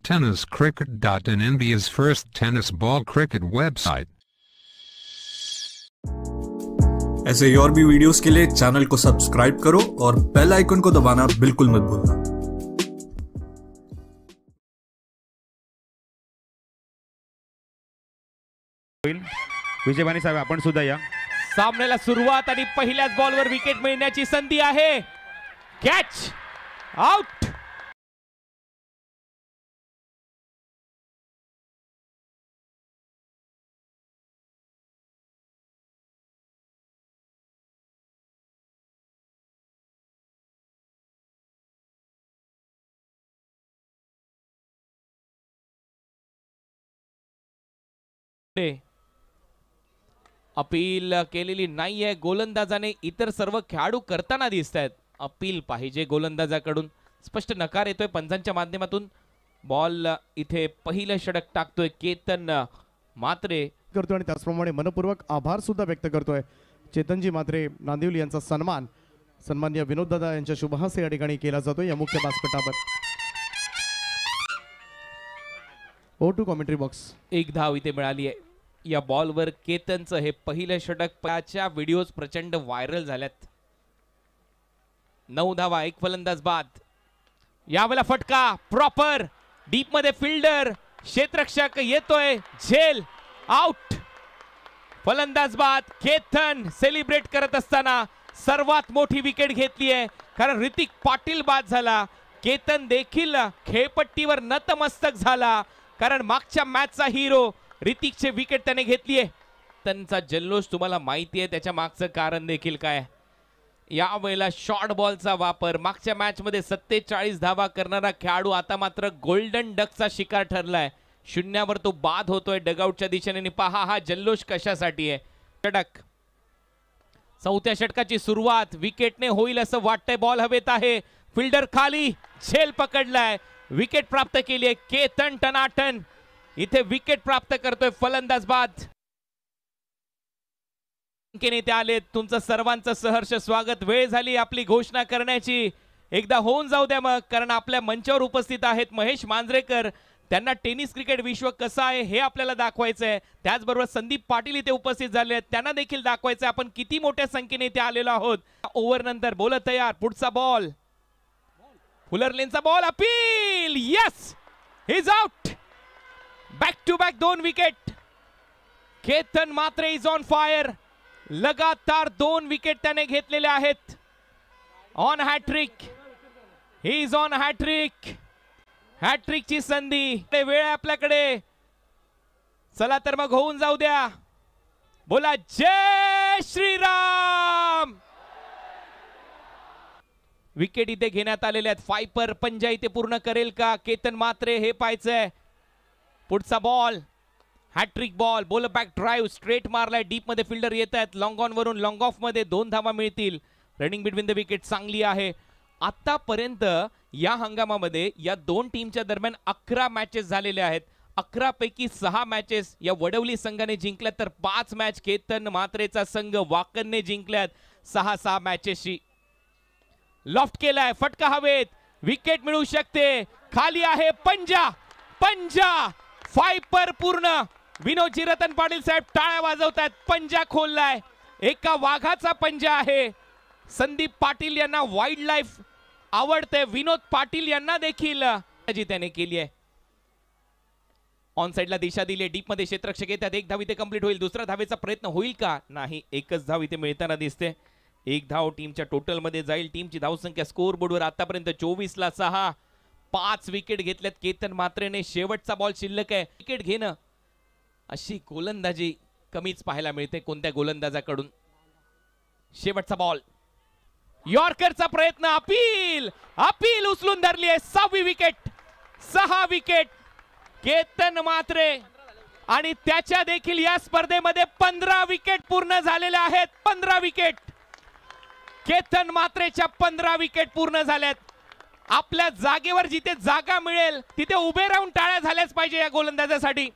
tenniscricket.in, India's first tennis ball cricket website. ऐसे और भी वीडियोस के लिए चैनल को सब्सक्राइब करो और बेल आइकन को दबाना बिल्कुल मत भूलना। विजयवाणी साहेब आपण सुद्धा या सामन्याला सुरुवात आणि पहिल्याच बॉलवर विकेट मिळण्याची संधी आहे। Catch out. अपील केलेली नाहीये गोलंदाजाने, इतर सर्व खेळाडू करताना दिसतात। अपील पाहिजे गोलंदाजाकडून, स्पष्ट नकार येतोय पंचांच्या माध्यमातून। बॉल इथे पहिलं षटक टाकतोय केतन मात्रे करतोय आणि त्याचप्रमाणे मनपूर्वक आभार सुद्धा व्यक्त करतोय चेतनजी मात्रे नांदिवली यांचा सन्मान सन्माननीय विनोद दादा यांच्या शुभहस्ते या ठिकाणी केला जातो या मुख्य व्यासपीठावर। ओ टू कमेंट्री बॉक्स। एक धाव इथे मिळाली आहे या बॉलवर केतनचं हे पहिलं षटक। त्याच्या व्हिडिओज प्रचंड व्हायरल झाल्यात। 9 धावा, एक फलंदाज बाद। यावेळेला फटका प्रॉपर डीप मध्ये, फिल्डर क्षेत्ररक्षक येतोय, झेल आउट। फलंदाज बाद। केतन सेलिब्रेट करत असताना सर्वात मोठी विकेट घेतली आहे, कारण ऋतिक पाटील बाद झाला। केतन देखील खेळपट्टीवर नतमस्तक झाला, कारण मागच्या मॅचचा हिरो ऋतिकची विकेट त्याने घेतली आहे। त्यांचा जल्लोष तुम्हाला माहिती आहे, त्याच्या मागचं कारण देखील काय। यावेळेला शॉर्ट बॉलचा वापर, मागच्या मॅच मध्ये 47 धावा करणारा खेळाडू आता मात्र गोल्डन डकचा शिकार ठरलाय। शून्यावर तो बाद होतोय डगआउटच्या दिशेने। पहा हा जल्लोष कशासाठी आहे। षटक, चौथ्या षटकाची सुरुवात विकेटने होईल असं वाटतंय। बॉल हवेत आहे, फिल्डर खाली, झेल पकडलाय, विकेट प्राप्त केली आहे। केतन टनाटन इथे विकेट प्राप्त करतोय, फलंदाज बाद। नेते आले, तुमचं सर्वांचं सहर्ष स्वागत। वेळ झाली आपली घोषणा करण्याची, एकदा होऊन जाऊ द्या मग, कारण आपल्या मंचावर उपस्थित आहेत महेश मांजरेकर। त्यांना टेनिस क्रिकेट विश्व कसं आहे हे आपल्याला दाखवायचं आहे। त्याचबरोबर संदीप पाटील इथे उपस्थित झाले आहेत, त्यांना देखील दाखवायचं आहे आपण किती मोठ्या संख्येने इथे आलेलो आहोत। ओव्हर नंतर बोलत तयार, पुढचा बॉल, फुलर लेनचा ball, appeal, yes, he is out. Back to back 2 wicket. Ketan Mhatre is on fire, लगातार 2 विकेट त्याने घेतलेले आहेत। On hattrick, he is on hattrick. हॅट्रिकची संधी, वेळ आहे आपल्याकडे। चला तर मग होऊन जाऊ द्या, बोला जय श्रीराम। विकेट इथे घेण्यात आलेले आहेत। फायपर पंजा इथे पूर्ण करेल का केतन मात्रे, हे पाहायचंय। पुढचा बॉल, हॅट्रिक बॉल, बोल बॅक ड्राइव्ह, स्ट्रेट मारलाय, डीप मध्ये फिल्डर येत आहेत। लॉंग ऑन वरून लॉंग ऑफ मध्ये 2 धावा मिळतील। रनिंग बिटवीन द विकेट चांगली आहे। आतापर्यंत या हंगामामध्ये या 2 टीमच्या दरम्यान 11 मॅचेस झालेले आहेत। 11 पैकी 6 मॅचेस या वडवली संघाने जिंकल्यात, तर 5 मॅच केतन मात्रेचा संघ वाकणने जिंकल्यात। 6 मॅचेसची लॉफ्ट केलाय, फटका हवेत, विकेट मिळू शकते। खाली आहे पंजा, पंजा फायपर पूर्ण। विनोदजी रतन पाटील साहेब टाळ्या वाजवतात। पंजा खोललाय, एका वाघाचा पंजा आहे। संदीप पाटील यांना वाईल्ड लाईफ आवडते, विनोद पाटील यांना देखील त्याने केली आहे। ऑन साइडला दिशा दिली, डीप मध्ये क्षेत्ररक्षक येतात। 1 धाव इथे कंप्लीट होईल, दुसरा धावेचा प्रयत्न होईल का, नाही, एकच धाव इथे मिळताना दिसते। 1 धाव टीमच्या टोटल मध्ये जाईल। टीमची धावसंख्या स्कोर बोर्डवर आतापर्यंत 24ला 6। 5 विकेट घेतल्यात केतन मात्रेने। शेवटचा बॉल शिल्लक आहे, विकेट घेणं अशी गोलंदाजी कमीच पाहायला मिळते कोणत्या गोलंदाजाकडून। शेवटचा बॉल, यॉर्करचा प्रयत्न, अपील, अपील उचलून धरली आहे। 6वी विकेट, 6 विकेट केतन मात्रे, आणि त्याच्या देखील या स्पर्धेमध्ये 15 विकेट पूर्ण झालेल्या आहेत। 15 विकेट केतन मात्रेच्या 15 विकेट पूर्ण झाल्यात। आपल्या जागेवर जिथे जागा मिळेल तिथे उभे राहून टाळ्या झाल्याच पाहिजे या गोलंदाजासाठी।